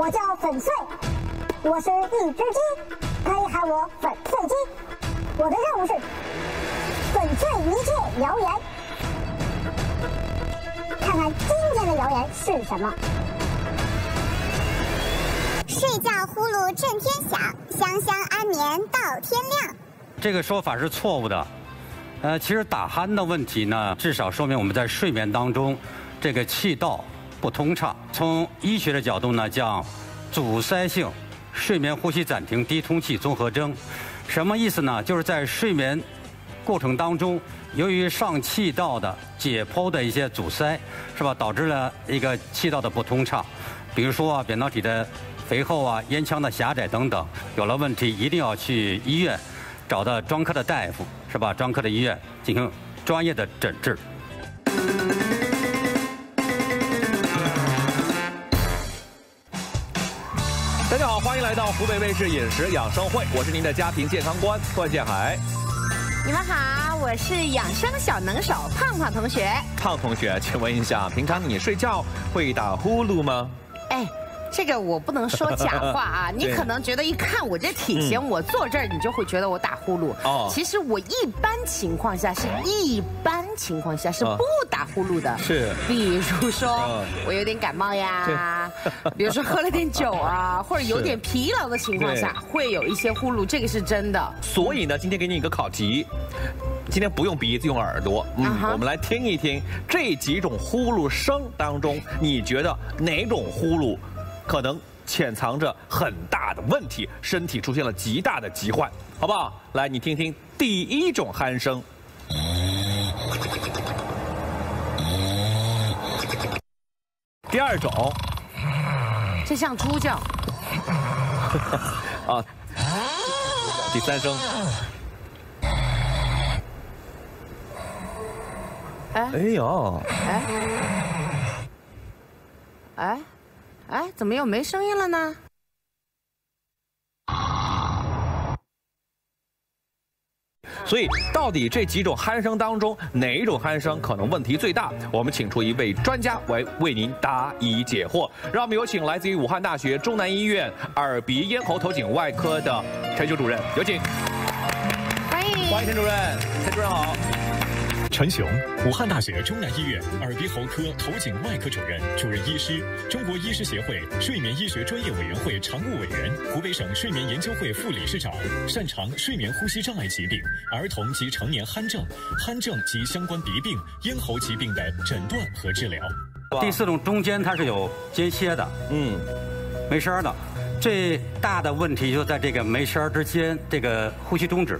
我叫粉碎，我是一只鸡，可以喊我粉碎鸡。我的任务是粉碎一切谣言。看看今天的谣言是什么？睡觉呼噜震天响，香香安眠到天亮。这个说法是错误的。其实打鼾的问题呢，至少说明我们在睡眠当中这个气道不通畅。从医学的角度呢，叫阻塞性睡眠呼吸暂停低通气综合征。什么意思呢？就是在睡眠过程当中，由于上气道的解剖的一些阻塞，是吧，导致了一个气道的不通畅。比如说扁桃体的肥厚啊、咽腔的狭窄等等，有了问题，一定要去医院找到专科的大夫，是吧？专科的医院进行专业的诊治。大家好，欢迎来到湖北卫视饮食养生会，我是您的家庭健康官段建海。你们好，我是养生小能手胖胖同学。胖同学，请问一下，平常你睡觉会打呼噜吗？哎，这个我不能说假话啊！你可能觉得一看我这体型，我坐这儿你就会觉得我打呼噜。哦，其实我一般情况下是不打呼噜的。是，比如说我有点感冒呀，比如说喝了点酒啊，或者有点疲劳的情况下，会有一些呼噜，这个是真的。所以呢，今天给你一个考题。今天不用鼻子，用耳朵。我们来听一听这几种呼噜声当中，你觉得哪种呼噜可能潜藏着很大的问题，身体出现了极大的疾患，好不好？来，你听听第一种鼾声。第二种，这像猪叫。啊，第三声。哎呦！哎，怎么又没声音了呢？所以，到底这几种鼾声当中，哪一种鼾声可能问题最大？我们请出一位专家来为您答疑解惑。让我们有请来自于武汉大学中南医院耳鼻咽喉头颈外科的陈雄主任，有请。欢迎陈主任，陈主任好。陈雄，武汉大学中南医院耳鼻喉科头颈外科主任、主任医师，中国医师协会睡眠医学专业委员会常务委员，湖北省睡眠研究会副理事长，擅长睡眠呼吸障碍疾病、儿童及成年鼾症及相关鼻病、咽喉疾病的诊断和治疗。第四种中间它是有间歇的，没声的。最大的问题就在这个没声之间，这个呼吸中止。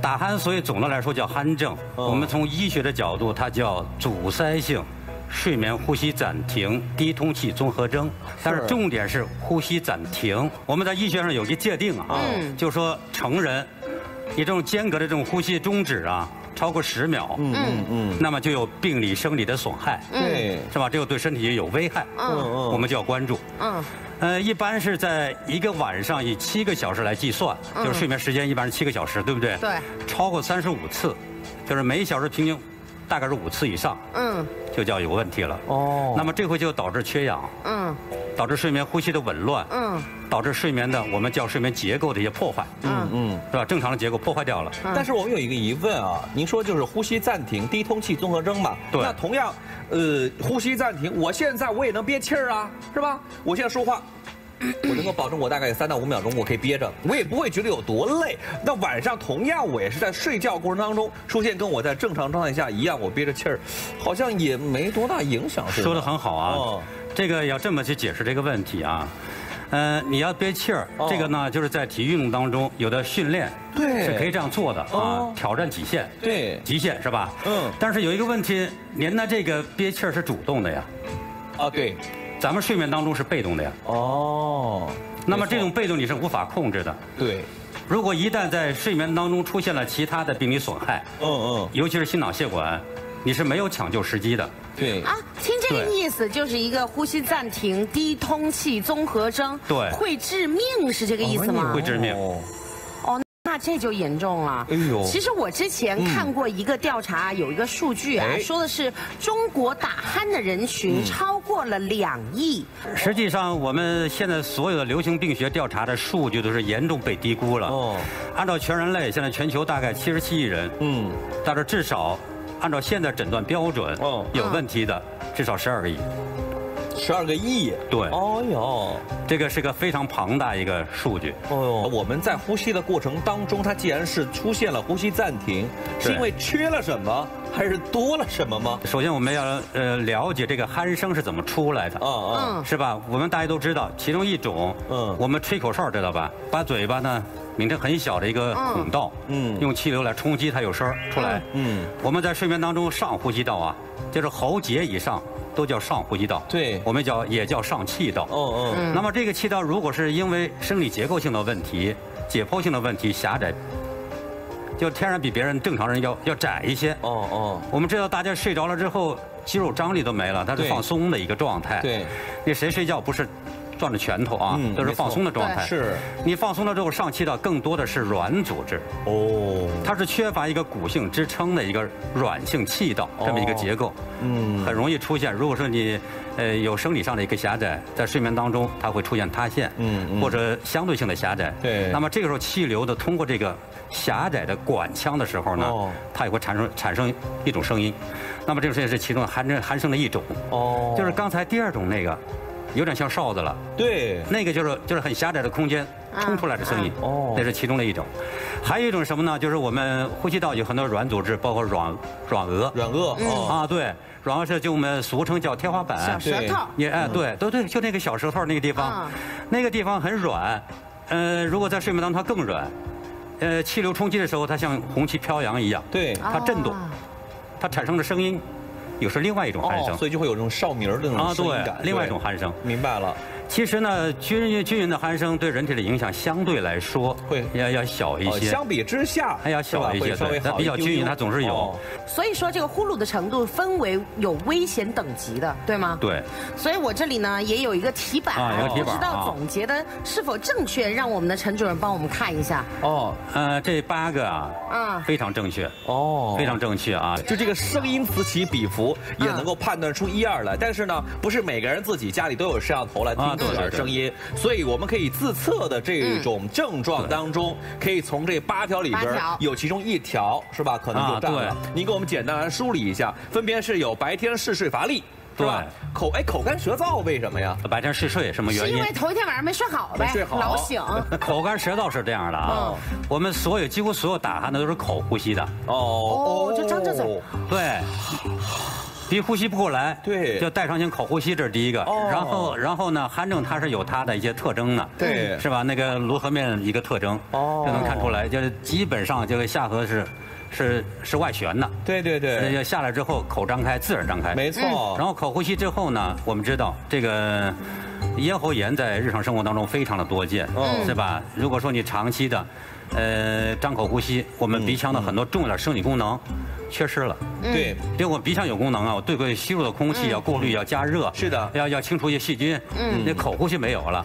打鼾，所以总的来说叫鼾症。我们从医学的角度，它叫阻塞性睡眠呼吸暂停低通气综合征。但是重点是呼吸暂停。我们在医学上有一个界定啊，就是说成人，你这种间隔的这种呼吸中止啊，超过10秒，那么就有病理生理的损害，是吧？这个对身体有危害，我们就要关注。一般是在一个晚上以7个小时来计算，就是睡眠时间一般是7个小时，对不对？对。超过35次，就是每小时平均大概是5次以上，就叫有问题了。那么这会就导致缺氧，导致睡眠呼吸的紊乱，导致睡眠的我们叫睡眠结构的一些破坏，是吧？正常的结构破坏掉了。但是我们有一个疑问啊，您说就是呼吸暂停低通气综合征嘛？对。那同样，呼吸暂停，我现在我也能憋气儿啊，是吧？我现在说话，我能够保证我大概3到5秒钟我可以憋着，我也不会觉得有多累。那晚上同样我也是在睡觉过程当中出现跟我在正常状态下一样，我憋着气儿，好像也没多大影响。说得很好啊，这个要这么去解释这个问题啊。你要憋气儿，这个呢就是在体育运动当中有的训练是可以这样做的啊，挑战极限，极限是吧？但是有一个问题，您的这个憋气儿是主动的呀。对。咱们睡眠当中是被动的呀。那么这种被动你是无法控制的。对。如果一旦在睡眠当中出现了其他的病理损害，尤其是心脑血管，你是没有抢救时机的。对。啊，听这个意思就是一个呼吸暂停低通气综合征，会致命，是这个意思吗？会致命。那这就严重了。哎呦，其实我之前看过一个调查，有一个数据啊，说的是中国打鼾的人群超过了2亿。实际上，我们现在所有的流行病学调查的数据都是严重被低估了。哦，按照全人类，现在全球大概77亿人，但是至少按照现在诊断标准，有问题的至少12个亿。12个亿，对，哦哟，这个是个非常庞大一个数据。哦哟，我们在呼吸的过程当中，它既然是出现了呼吸暂停，是因为缺了什么，还是多了什么吗？首先我们要了解这个鼾声是怎么出来的，是吧？我们大家都知道，其中一种，我们吹口哨知道吧？把嘴巴呢拧成很小的一个孔道，用气流来冲击它有声出来。我们在睡眠当中上呼吸道啊，就是喉结以上。都叫上呼吸道，对，我们也叫上气道。那么这个气道如果是因为生理结构性的问题、解剖性的问题狭窄，就天然比别人正常人要窄一些。我们知道大家睡着了之后，肌肉张力都没了，它是放松的一个状态。对，那谁睡觉不是攥着拳头啊？都是放松的状态。是，你放松了之后，上气道更多的是软组织。它是缺乏一个骨性支撑的一个软性气道这么一个结构。很容易出现。如果说你有生理上的一个狭窄，在睡眠当中它会出现塌陷，或者相对性的狭窄。对。那么这个时候气流的通过这个狭窄的管腔的时候呢，它也会产生一种声音。那么这个声音是其中鼾声的一种。就是刚才第2种那个。有点像哨子了，对，那个就是很狭窄的空间冲出来的声音，那是其中的一种。还有一种什么呢？就是我们呼吸道有很多软组织，包括软腭，对，软腭是就我们俗称叫天花板，小舌头，对，就那个小舌头那个地方，那个地方很软，如果在睡眠当中它更软，气流冲击的时候，它像红旗飘扬一样，对，它震动，它产生的声音。又是另外一种鼾声，所以就会有这种哨鸣的那种声音感。另外一种鼾声，明白了。其实呢，均匀的鼾声对人体的影响相对来说会要小一些。相比之下，它要小一些，它比较均匀，它总是有。所以说，这个呼噜的程度分为有危险等级的，对吗？对。所以我这里呢也有一个题板，不知道总结的是否正确，让我们的陈主任帮我们看一下。这8个啊，非常正确，非常正确啊。就这个声音此起彼伏，也能够判断出1、2来。但是呢，不是每个人自己家里都有摄像头来听。的声音，所以我们可以自测的这种症状当中，可以从这8条里边有其中1条是吧？可能就占了。您给我们简单来梳理一下，分别是有白天嗜睡乏力，是吧？口干舌燥，为什么呀？白天嗜睡什么原因？是因为头一天晚上没睡好呗，老醒。口干舌燥是这样的啊，我们几乎所有打鼾的都是口呼吸的。就张着嘴。对。鼻呼吸不过来，对，就带上性口呼吸，这是第一个。然后呢，鼾症它是有它的一些特征的，对，是吧？那个颅颌面一个特征，就能看出来，就是基本上这个下颌是外旋的，对，下来之后口张开，自然张开，没错。然后口呼吸之后呢，我们知道这个咽喉炎在日常生活当中非常的多见，是吧？如果说你长期的张口呼吸，我们鼻腔的很多重要的生理功能缺失了。对，因为我鼻腔有功能啊，我对过吸入的空气要过滤，要加热，是的，要清除一些细菌。那口呼吸没有了，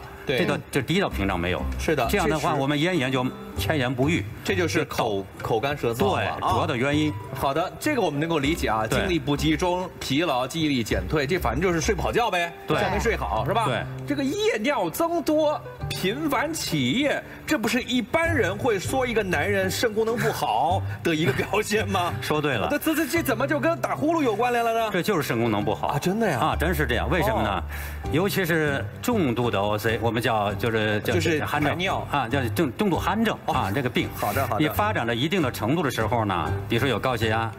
这第一道屏障没有。是的，这样的话，我们咽炎就千言不愈，这就是口干舌燥。对，主要的原因。好的，这个我们能够理解啊，精力不集中、疲劳、记忆力减退，这反正就是睡不好觉呗，没睡好是吧？对，这个夜尿增多、频繁起夜，这不是一般人会说一个男人肾功能不好的一个表现吗？说对了，这怎么就跟打呼噜有关联了呢？这就是肾功能不好啊！真的呀？啊，真是这样。为什么呢？尤其是重度的 OC， 我们就是鼾症尿啊，叫重度鼾症啊，这个病。好的。你发展到一定的程度的时候呢，比如说有高血压，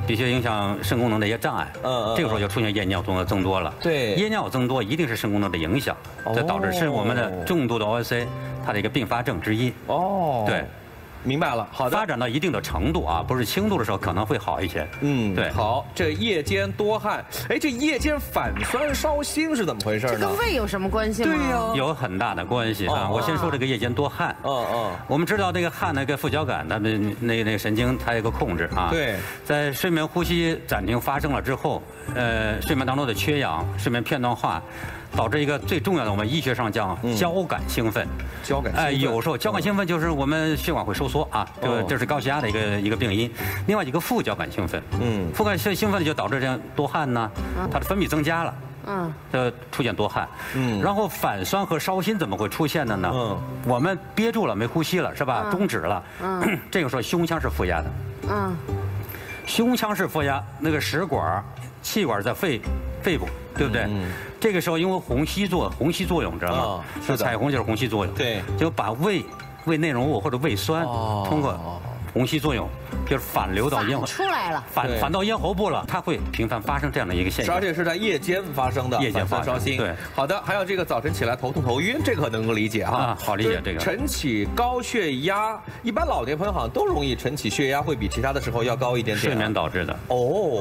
必须影响肾功能的一些障碍。这个时候就出现夜尿增多了。对，夜尿增多一定是肾功能的影响，这导致是我们的重度的 OC 它的一个并发症之一。对。明白了，好的。发展到一定的程度啊，不是轻度的时候可能会好一些。对。好，这夜间多汗，这夜间反酸烧心是怎么回事呢？这跟胃有什么关系吗？对呀，有很大的关系啊。我先说这个夜间多汗。我们知道这个汗呢跟副交感它的那个神经它有个控制啊。对。在睡眠呼吸暂停发生了之后，睡眠当中的缺氧、睡眠片段化，导致一个最重要的，我们医学上叫交感兴奋。交感兴奋。有时候交感兴奋就是我们血管会收缩啊，这是高血压的一个病因。另外一个副交感兴奋，副交感兴奋就导致这样多汗呢，它的分泌增加了。出现多汗，然后反酸和烧心怎么会出现的呢？我们憋住了，没呼吸了，是吧？终止了，这个时候胸腔是负压的，胸腔是负压，那个食管、气管在肺部，对不对？这个时候因为虹吸作用，知道吗？是彩虹就是虹吸作用，对，就把胃内容物或者胃酸通过虹吸作用，就是反流到咽喉出来了，反到咽喉部了，它会频繁发生这样的一个现象，而且是在夜间发生的，夜间发烧心。对，好的，还有这个早晨起来头痛头晕，这个能够理解哈，好理解这个。晨起高血压，一般老年朋友好像都容易晨起血压会比其他的时候要高一点点。睡眠导致的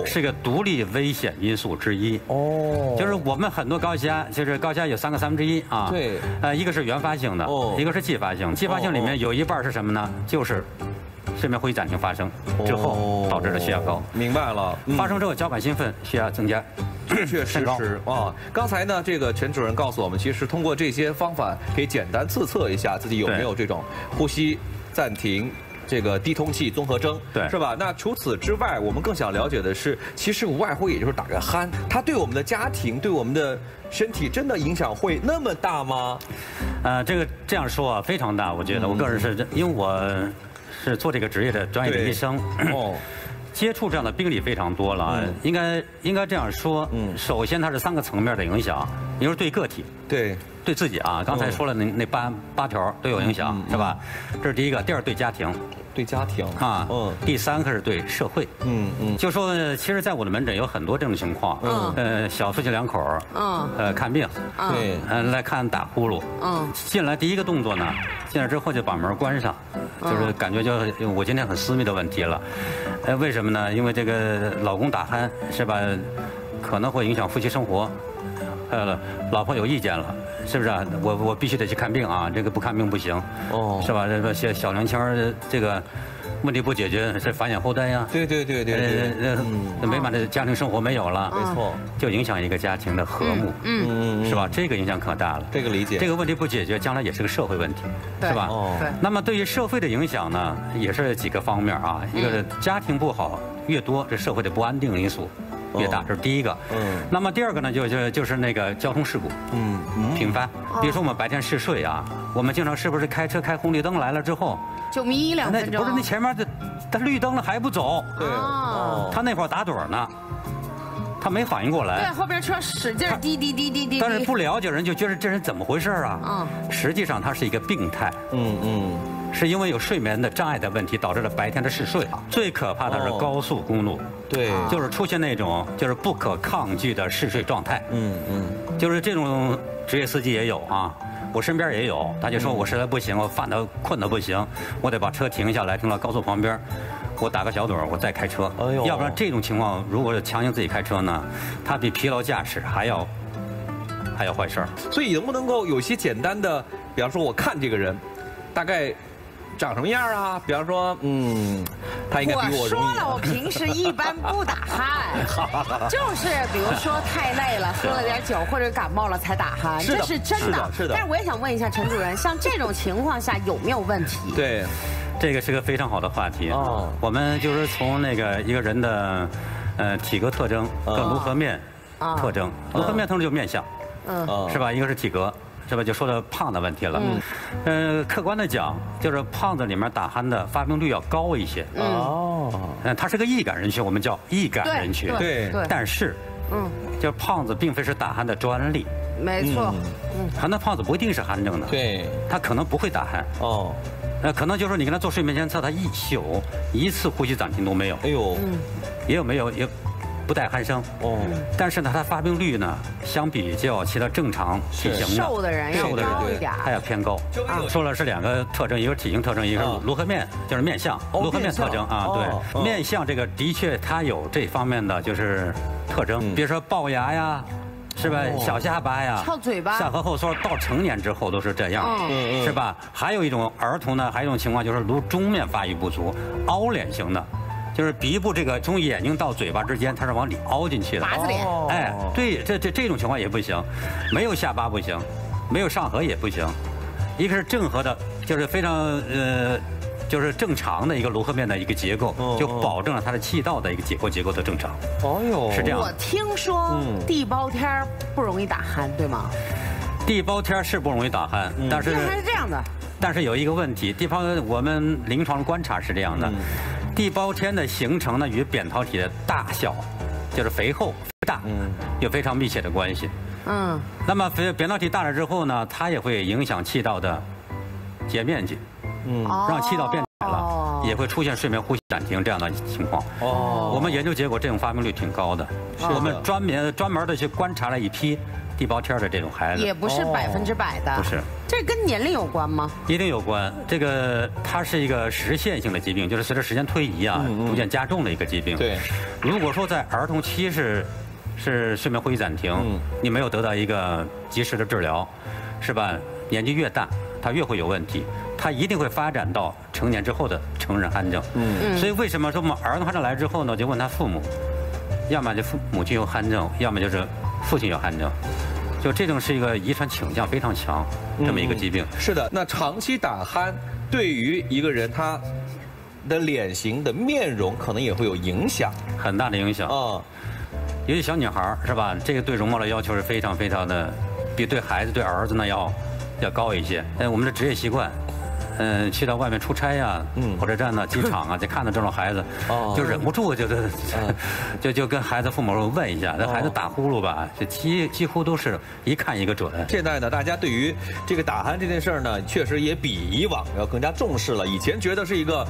是个独立危险因素之一。就是我们很多高血压，就是高血压有1/3啊。对，一个是原发性的，一个是继发性。继发性里面有一半是什么呢？就是睡眠呼吸暂停发生之后导致的血压高。明白了，发生之后交感兴奋，血压增加。确确实实啊！刚才呢，这个陈主任告诉我们，其实通过这些方法可以简单自测一下自己有没有这种呼吸暂停。这个低通气综合征，对，是吧？那除此之外，我们更想了解的是，其实无外乎也就是打个鼾，它对我们的家庭、对我们的身体真的影响会那么大吗？这样说啊，非常大。我觉得，我个人是因为我是做这个职业的专业的医生，接触这样的病例非常多了。应该这样说，首先它是3个层面的影响，一个是对个体，对自己啊，刚才说了那八条都有影响，是吧？这是第一个，第二对家庭。对家庭啊，第3个是对社会，就说其实，在我的门诊有很多这种情况，小夫妻2口，看病，对，来看打呼噜，进来第一个动作呢，进来之后就把门关上，就是感觉就我今天很私密的问题了，为什么呢？因为这个老公打鼾是吧，可能会影响夫妻生活，老婆有意见了。是不是啊？我必须得去看病啊！这个不看病不行，是吧？这个小年轻这个问题不解决，是繁衍后代呀。对，美满的家庭生活没有了，没错，就影响一个家庭的和睦，是吧？这个影响可大了。这个理解。这个问题不解决，将来也是个社会问题，是吧？对。那么对于社会的影响呢，也是几个方面啊。一个是家庭不好越多，这社会的不安定因素越大，这是第一个。那么第二个呢，就是那个交通事故，频繁。比如说我们白天嗜睡啊，我们经常是不是开车开红绿灯来了之后，就迷1-2分钟。不是那前面他绿灯了还不走，对，他那会儿打盹呢，他没反应过来。对，后边车使劲滴。但是不了解人就觉得这人怎么回事啊？实际上他是一个病态。是因为有睡眠的障碍的问题导致了白天的嗜睡。最可怕的是高速公路，对，就是出现那种就是不可抗拒的嗜睡状态。就是这种职业司机也有啊，我身边也有，他就说我实在不行，我犯得困得不行，我得把车停下来，停到高速旁边，我打个小盹，我再开车。要不然这种情况，如果是强行自己开车呢，他比疲劳驾驶还要坏事儿。所以能不能够有些简单的，比方说我看这个人，大概长什么样啊？比方说，他应该比我容易。我说了，我平时一般不打鼾，就是比如说太累了，喝了点酒或者感冒了才打鼾，这是真的。是的。但是我也想问一下陈主任，像这种情况下有没有问题？对，这个是个非常好的话题。我们就是从那个一个人的体格特征跟颅酌面特征，颅酌面特征就是面相，是吧？一个是体格。是吧？就说到胖的问题了。客观的讲，就是胖子里面打鼾的发病率要高一些。它是个易感人群，我们叫易感人群。对。但是，就是胖子并非是打鼾的专利。没错。很多胖子不一定是鼾症的。对。他可能不会打鼾。可能就是说你跟他做睡眠监测，他一次呼吸暂停都没有。哎呦。也不带鼾声，但是呢，它发病率呢，相比较其他正常体型的瘦的人要高一点，它要偏高。说了是2个特征，一个体型特征，一个是颅酌面，就是面相，颅酌面特征啊。对，面相这个的确它有这方面的就是特征，比如说龅牙呀。是吧？小下巴呀，翘嘴巴，下颌后缩，到成年之后都是这样，是吧？还有一种儿童呢，还有一种情况就是颅中面发育不足，凹脸型的。就是鼻部这个从眼睛到嘴巴之间，它是往里凹进去的。麻子脸。哎，对，这种情况也不行，没有下巴不行，没有上颌也不行，一个是正颌的，就是非常就是正常的一个颅颌面的一个结构，就保证了它的气道的一个结构的正常。哦呦，是这样。我听说地包天不容易打鼾，对吗？地包天是不容易打鼾，但是还是这样的。但是有一个问题，我们临床观察是这样的，地包天的形成呢与扁桃体的大小，就是肥厚大，有非常密切的关系。那么扁桃体大了之后呢，它也会影响气道的截面积，让气道变窄了，也会出现睡眠呼吸暂停这样的情况。我们研究结果这种发病率挺高的，我们专门的去观察了一批地包天的这种孩子，也不是100%的，不是。这跟年龄有关吗？一定有关。这个它是一个实现性的疾病，就是随着时间推移啊，逐渐加重的一个疾病。对。如果说在儿童期是睡眠呼吸暂停，你没有得到一个及时的治疗，是吧？年纪越大，它越会有问题，它一定会发展到成年之后的成人鼾症。所以为什么说我们儿童鼾症来之后呢，就问他父母，要么就母亲有鼾症，要么就是父亲有鼾症。就这种是一个遗传倾向非常强这么一个疾病。是的，那长期打鼾对于一个人他的脸型的面容可能也会有影响，很大的影响。尤其小女孩是吧？这个对容貌的要求是非常的，比对孩子对儿子呢要高一些。我们的职业习惯。去到外面出差呀，火车站呢、机场啊，就看到这种孩子，就忍不住就跟孩子父母问一下，那孩子打呼噜吧，就几乎都是一看一个准。现在呢，大家对于这个打鼾这件事儿呢，确实也比以往要更加重视了。以前觉得是一个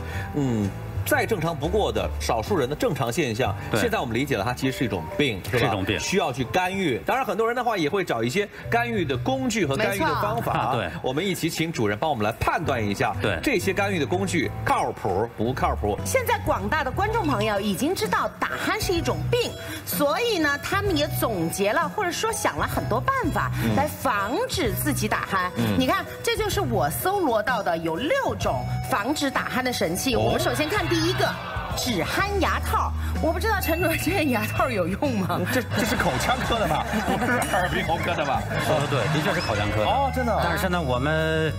再正常不过的少数人的正常现象，现在我们理解了它其实是一种病，是吧？是一种病，需要去干预。当然，很多人的话也会找一些干预的工具和干预的方法。对，我们一起请主任帮我们来判断一下，对这些干预的工具靠谱不靠谱？现在广大的观众朋友已经知道打鼾是一种病，所以呢，他们也总结了或者说想了很多办法来防止自己打鼾。你看，这就是我搜罗到的有6种防止打鼾的神器。我们首先看第一个。止鼾牙套，我不知道陈主任这牙套有用吗？这是口腔科的吧？不是耳鼻喉科的吧？对，的确是口腔科的。真的。但是呢，我们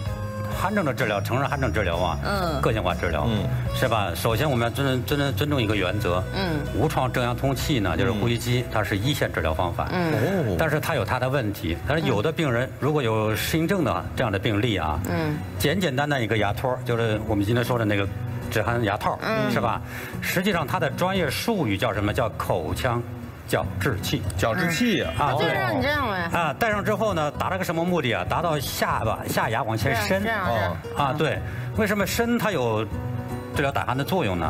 鼾症的治疗，成人鼾症治疗啊，个性化治疗，是吧？首先我们要尊重一个原则，无创正阳通气呢，就是呼吸机，它是一线治疗方法，但是它有它的问题。但是有的病人如果有适应症的这样的病例啊，简单的一个牙托，就是我们今天说的那个。止鼾牙套是吧？实际上它的专业术语叫什么？叫口腔矫治器。矫治器啊，就是让你这样呗。戴上之后呢，达到个什么目的啊？达到下牙往前伸。对。为什么伸它有治疗打鼾的作用呢？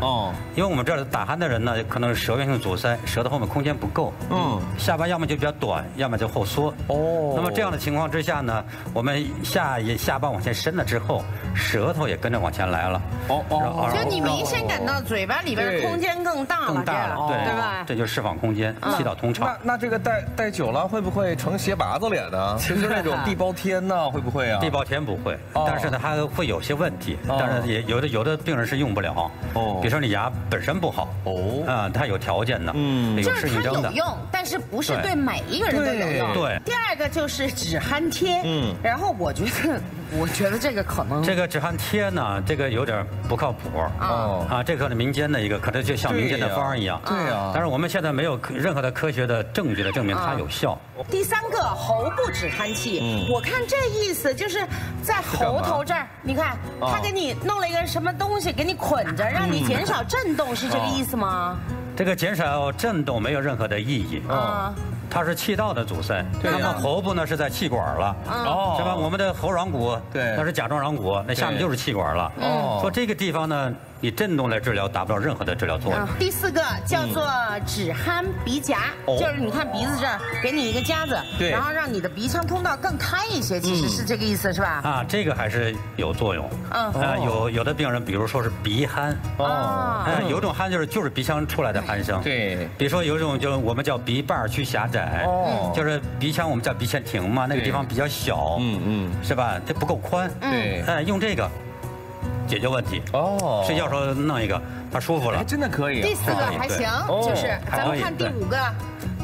因为我们这儿打鼾的人呢，可能是舌源性阻塞，舌头后面空间不够。下巴要么就比较短，要么就后缩。那么这样的情况之下呢，我们下巴往前伸了之后，舌头也跟着往前来了。就你明显感到嘴巴里边空间更大了，对吧？这就是释放空间，气道通畅。那这个戴久了会不会成斜拔子脸呢？就是那种地包天呢，会不会啊？地包天不会，但是呢，它会有些问题。但是也有的病人是用不了。比如说你牙本身不好。它有条件的。就是它有用，但是不是对每一个人都有用。对。第二个就是止鼾贴。然后我觉得这个可能。这个止鼾贴呢，这个有点不靠谱。这个民间的一个，可能就像民间的方一样。对呀。但是我们现在没有任何的科学的证据来证明它有效。第3个喉部止鼾器，我看这意思就是在喉头这儿，你看他给你弄了一个什么东西给你捆着，让你减少震动，是这个意思吗？这个减少震动没有任何的意义。它是气道的阻塞，那么喉部呢是在气管了，是吧？我们的喉软骨，那是甲状腺骨，那下面就是气管了。说这个地方呢，你震动来治疗达不到任何的治疗作用。第4个叫做止鼾鼻夹，就是你看鼻子这儿给你一个夹子，然后让你的鼻腔通道更开一些，其实是这个意思，是吧？这个还是有作用。有的病人，比如说是鼻鼾，有一种鼾就是鼻腔出来的鼾声。对，比如说有一种就我们叫鼻瓣区狭窄，就是鼻腔我们叫鼻腺庭嘛，那个地方比较小，是吧？它不够宽。对，用这个解决问题。睡觉时候弄一个，它舒服了。真的可以。第4个还行，就是咱们看第5个。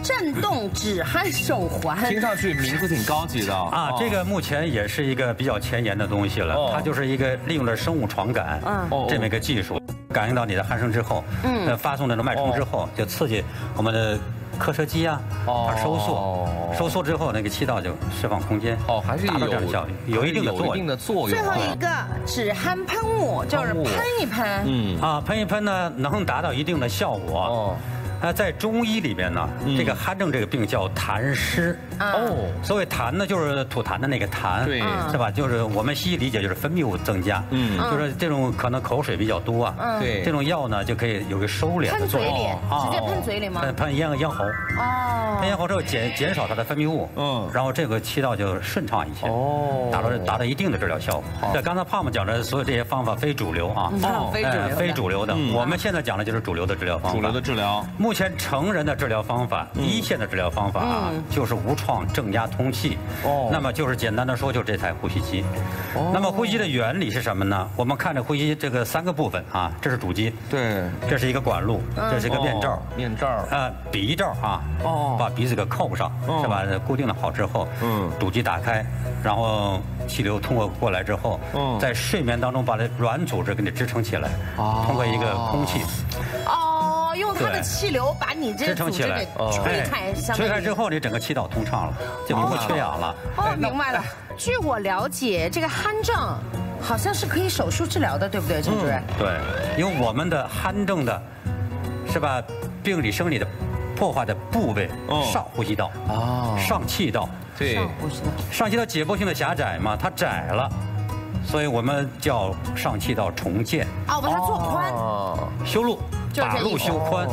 震动止汗手环，听上去名字挺高级的啊。这个目前也是一个比较前沿的东西了，它就是一个利用了生物传感这么一个技术，感应到你的鼾声之后，发送那种脉冲之后，就刺激我们的颌舌肌啊，收缩，收缩之后那个气道就释放空间，还是达到这样的效率，有一定的作用。最后一个止鼾喷雾，就是喷一喷，喷一喷呢，能达到一定的效果。在中医里边呢，这个鼾症这个病叫痰湿。所谓痰呢，就是吐痰的那个痰，对，是吧？就是我们西医理解就是分泌物增加，就是这种可能口水比较多啊，对，这种药呢就可以有个收敛的作用。直接喷嘴里吗？喷咽喉。喷咽喉之后减少它的分泌物，然后这个气道就顺畅一些，达到一定的治疗效果。对，刚才胖胖讲的所有这些方法非主流啊，非主流的。我们现在讲的就是主流的治疗方法。主流的治疗。目前成人的治疗方法，一线的治疗方法啊，就是无创正压通气。那么就是简单的说，就是这台呼吸机。那么呼吸的原理是什么呢？我们看着呼吸这个3个部分啊，这是主机，对，这是一个管路，这是一个面罩，鼻罩啊，把鼻子给扣上，是吧？固定的好之后，主机打开，然后气流通过来之后，在睡眠当中把这软组织给你支撑起来，通过一个空气。用它的气流把你这个组织给吹开，吹开之后，你整个气道通畅了，就不会缺氧了。明白了。据我了解，这个鼾症好像是可以手术治疗的，对不对，陈主任？对，因为我们的鼾症的，是吧？病理生理的破坏的部位，上呼吸道上气道，对，上气道解剖性的狭窄嘛，它窄了。所以我们叫上气道重建。把它做宽，修路。把路修宽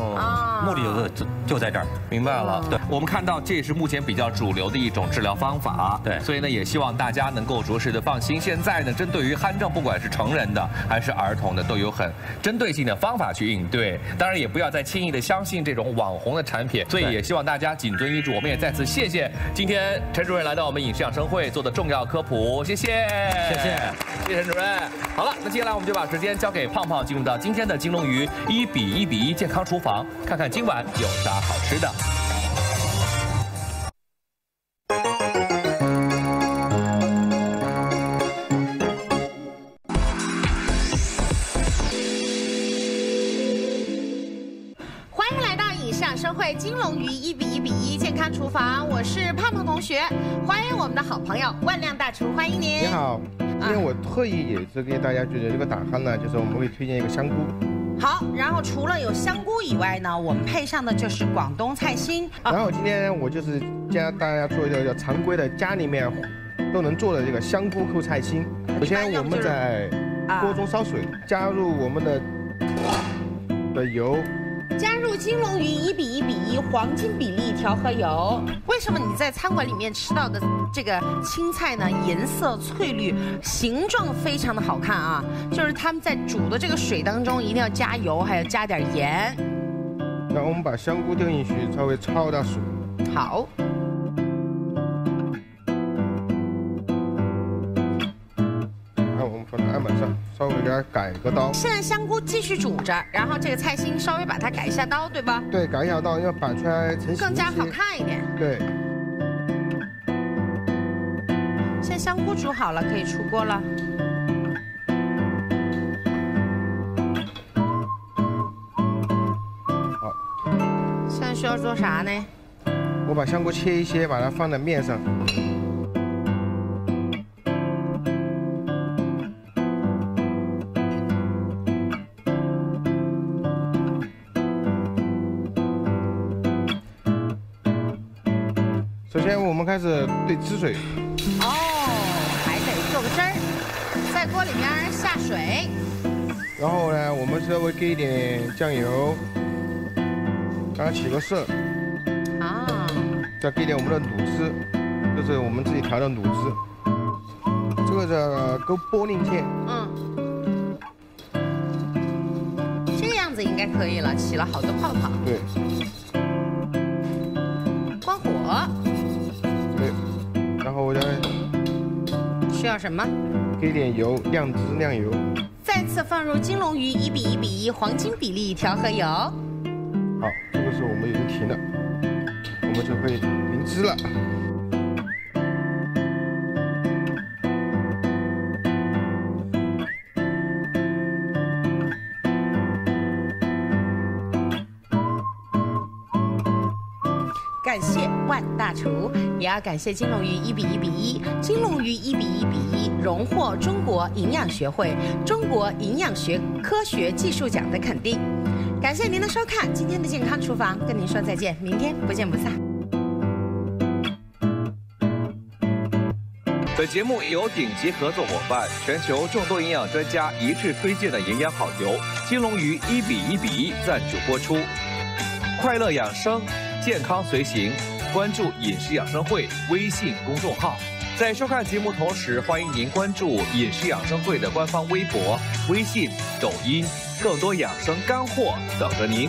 目的就在这儿。明白了。对，我们看到这也是目前比较主流的一种治疗方法。对，所以呢，也希望大家能够着实的放心。现在呢，针对于鼾症，不管是成人的还是儿童的，都有很针对性的方法去应对。当然，也不要再轻易的相信这种网红的产品。所以也希望大家谨遵医嘱。我们也再次谢谢今天陈主任来到我们饮食养生会做的重要科普，谢谢陈主任。好了，那接下来我们就把时间交给胖胖，进入到今天的金龙鱼1:1:1健康厨房，看看今晚有啥好吃的。欢迎来到饮食养生会金龙鱼1:1:1健康厨房，我是胖胖同学，欢迎我们的好朋友万亮大厨，欢迎您。你好，今天我特意也是给大家觉得这个打鼾呢，就是我们会推荐一个香菇。好，然后除了有香菇以外呢，我们配上的就是广东菜心。然后今天我就是教大家做一个叫常规的家里面都能做的这个香菇扣菜心。首先我们在锅中烧水，加入我们的油。加入金龙鱼1:1:1黄金比例调和油。为什么你在餐馆里面吃到的这个青菜呢，颜色翠绿，形状非常的好看啊？就是他们在煮的这个水当中一定要加油，还要加点盐。然后我们把香菇丢进去，稍微焯到水。好。我们放在案板上，稍微给它改个刀。现在香菇继续煮着，然后这个菜心稍微把它改一下刀，对吧？对，改一下刀，要摆出来成型更加好看一点。对。现在香菇煮好了，可以出锅了。好。现在需要做啥呢？我把香菇切一些，把它放在面上。首先，我们开始兑汁水。还得做个汁儿，在锅里面下水。然后呢，我们稍微给一点酱油，让它起个色。再给点我们的卤汁，这是我们自己调的卤汁。这个是勾波令芡。这个样子应该可以了，起了好多泡泡。对。关火。对。然后呢？需要什么？给点油，酿油。在次放入金龙鱼1:1:1黄金比例调和油。好，这个时候我们已经停了，我们就可以淋汁了。感谢万大厨，也要感谢金龙鱼1:1:1，金龙鱼1:1:1荣获中国营养学会中国营养学科学技术奖的肯定。感谢您的收看，今天的健康厨房跟您说再见，明天不见不散。本节目由顶级合作伙伴、全球众多营养专家一致推荐的营养好油金龙鱼1:1:1赞助播出。快乐养生，健康随行，关注饮食养生会微信公众号。在收看节目同时，欢迎您关注饮食养生会的官方微博、微信、抖音，更多养生干货等着您。